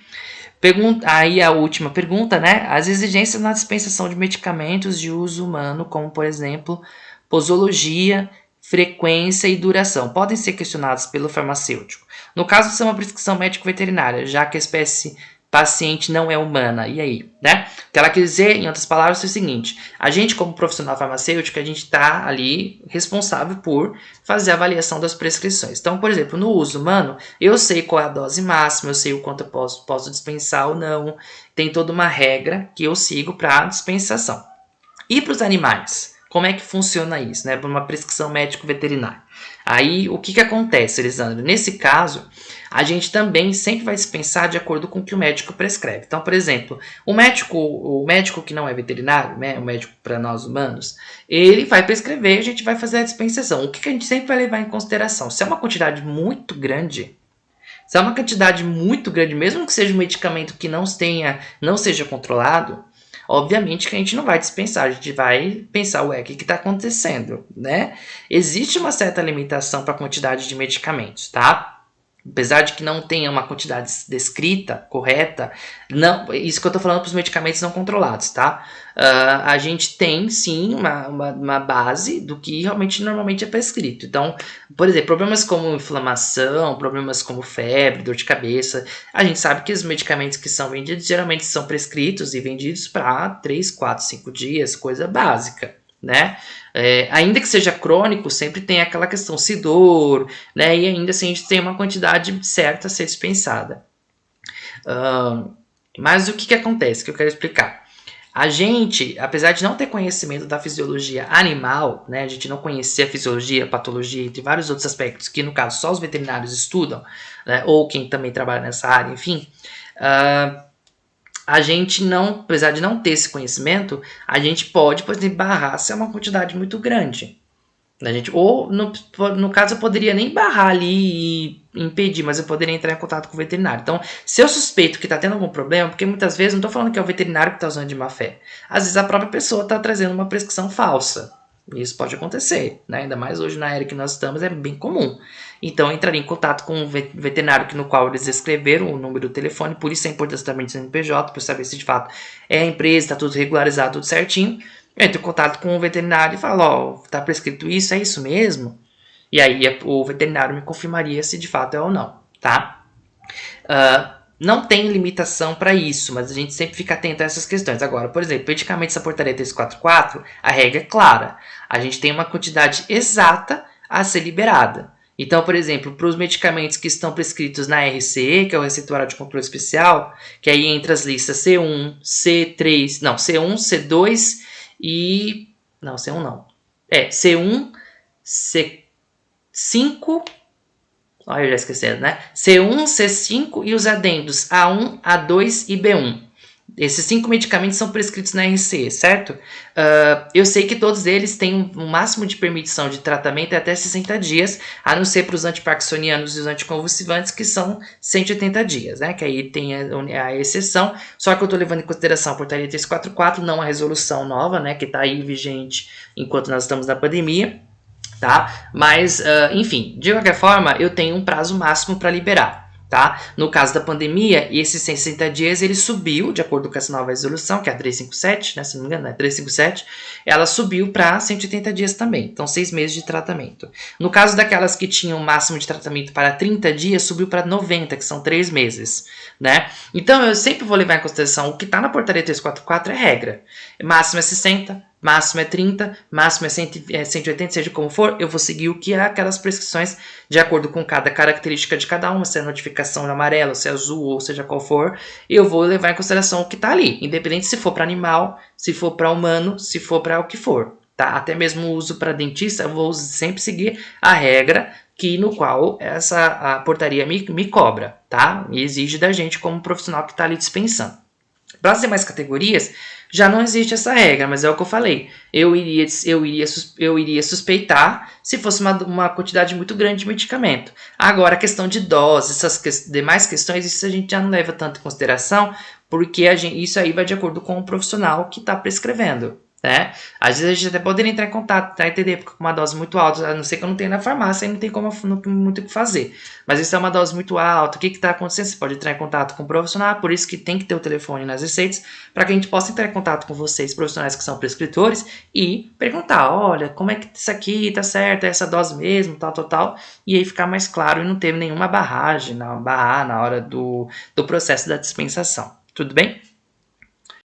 S1: Aí a última pergunta, né? As exigências na dispensação de medicamentos de uso humano, como por exemplo, posologia, frequência e duração, podem ser questionadas pelo farmacêutico. No caso de ser uma prescrição médico-veterinária, já que a espécie paciente não é humana. E aí, né? O que ela quer dizer, em outras palavras, é o seguinte: a gente, como profissional farmacêutico, a gente está ali responsável por fazer a avaliação das prescrições. Então, por exemplo, no uso humano, eu sei qual é a dose máxima, eu sei o quanto eu posso dispensar ou não. Tem toda uma regra que eu sigo para dispensação. E para os animais? Como é que funciona isso, né? Para uma prescrição médico-veterinária. Aí, o que acontece, Elisandro? Nesse caso, a gente também sempre vai dispensar de acordo com o que o médico prescreve. Então, por exemplo, o médico que não é veterinário, né, o médico para nós humanos, ele vai prescrever, a gente vai fazer a dispensação. O que a gente sempre vai levar em consideração? Se é uma quantidade muito grande, mesmo que seja um medicamento que não seja controlado, obviamente que a gente não vai dispensar, a gente vai pensar, o que está acontecendo, né? Existe uma certa limitação para a quantidade de medicamentos, tá? Apesar de que não tenha uma quantidade descrita, correta, não, isso que eu estou falando para os medicamentos não controlados, tá? A gente tem sim uma base do que realmente normalmente é prescrito. Então, por exemplo, problemas como inflamação, problemas como febre, dor de cabeça, a gente sabe que os medicamentos que são vendidos geralmente são prescritos e vendidos para 3, 4, 5 dias, coisa básica, né? Ainda que seja crônico, sempre tem aquela questão se dor, né? E ainda assim a gente tem uma quantidade certa a ser dispensada. Mas o que acontece? Que eu quero explicar. A gente, apesar de não ter conhecimento da fisiologia animal, né, a gente não conhecer a fisiologia, a patologia, entre vários outros aspectos que, no caso, só os veterinários estudam, né, ou quem também trabalha nessa área, enfim, a gente não, apesar de não ter esse conhecimento, a gente pode, por exemplo, barrar se é uma quantidade muito grande. A gente, ou, no caso, eu poderia nem barrar ali e impedir, mas eu poderia entrar em contato com o veterinário. Então, se eu suspeito que está tendo algum problema, porque muitas vezes, não estou falando que é o veterinário que está usando de má fé. Às vezes a própria pessoa está trazendo uma prescrição falsa. Isso pode acontecer, né? Ainda mais hoje na era que nós estamos, é bem comum. Então, eu entraria em contato com o veterinário no qual eles escreveram o número do telefone, por isso a importância também do CNPJ, para saber se de fato é a empresa, está tudo regularizado, tudo certinho. Eu entro em contato com o veterinário e falo, ó, tá prescrito isso, é isso mesmo? E aí o veterinário me confirmaria se de fato é ou não, tá? Não tem limitação para isso, mas a gente sempre fica atento a essas questões. Agora, por exemplo, medicamentos da portaria 344, a regra é clara. A gente tem uma quantidade exata a ser liberada. Então, por exemplo, para os medicamentos que estão prescritos na RCE, que é o Receituário de Controle Especial, que aí entra as listas C1, C3, não, C1, C2 e... Não, C1 não. C1, C5... Olha, eu já esquecendo, né? C1, C5 e os adendos A1, A2 e B1. Esses 5 medicamentos são prescritos na RCE, certo? Eu sei que todos eles têm um máximo de permissão de tratamento até 60 dias, a não ser para os antiparkinsonianos e os anticonvulsivantes, que são 180 dias, né? Que aí tem a exceção. Só que eu estou levando em consideração a portaria 344, não a resolução nova, né? Que está aí vigente enquanto nós estamos na pandemia. Tá? Mas, enfim, de qualquer forma, eu tenho um prazo máximo para liberar. Tá? No caso da pandemia, esses 60 dias ele subiu, de acordo com essa nova resolução, que é a 357, né, se não me engano, é 357, ela subiu para 180 dias também, então 6 meses de tratamento. No caso daquelas que tinham máximo de tratamento para 30 dias, subiu para 90, que são 3 meses. Né? Então eu sempre vou levar em consideração o que está na portaria 344 é regra. Máximo é 60, máximo é 30, máximo é 180, seja como for, eu vou seguir o que é aquelas prescrições de acordo com cada característica de cada uma, se é notificação amarela, se é azul ou seja qual for, eu vou levar em consideração o que está ali, independente se for para animal, se for para humano, se for para o que for. Tá? Até mesmo o uso para dentista, eu vou sempre seguir a regra no qual a portaria me cobra, tá? E exige da gente como profissional que está ali dispensando. Para as demais categorias, já não existe essa regra, mas é o que eu falei. Eu iria suspeitar se fosse uma quantidade muito grande de medicamento. Agora, a questão de dose, essas demais questões, isso a gente já não leva tanto em consideração, porque isso aí vai de acordo com o profissional que está prescrevendo. Né? Às vezes a gente até poderia entrar em contato para entender, porque com uma dose muito alta, a não ser que eu não tenha na farmácia, aí não tem muito o que fazer. Mas isso é uma dose muito alta, o que está acontecendo? Você pode entrar em contato com o profissional, por isso que tem que ter o telefone nas receitas, para que a gente possa entrar em contato com vocês, profissionais que são prescritores, e perguntar, olha, como é que isso aqui tá certo, é essa dose mesmo, tal, e aí ficar mais claro e não ter nenhuma barrar na hora do processo da dispensação. Tudo bem?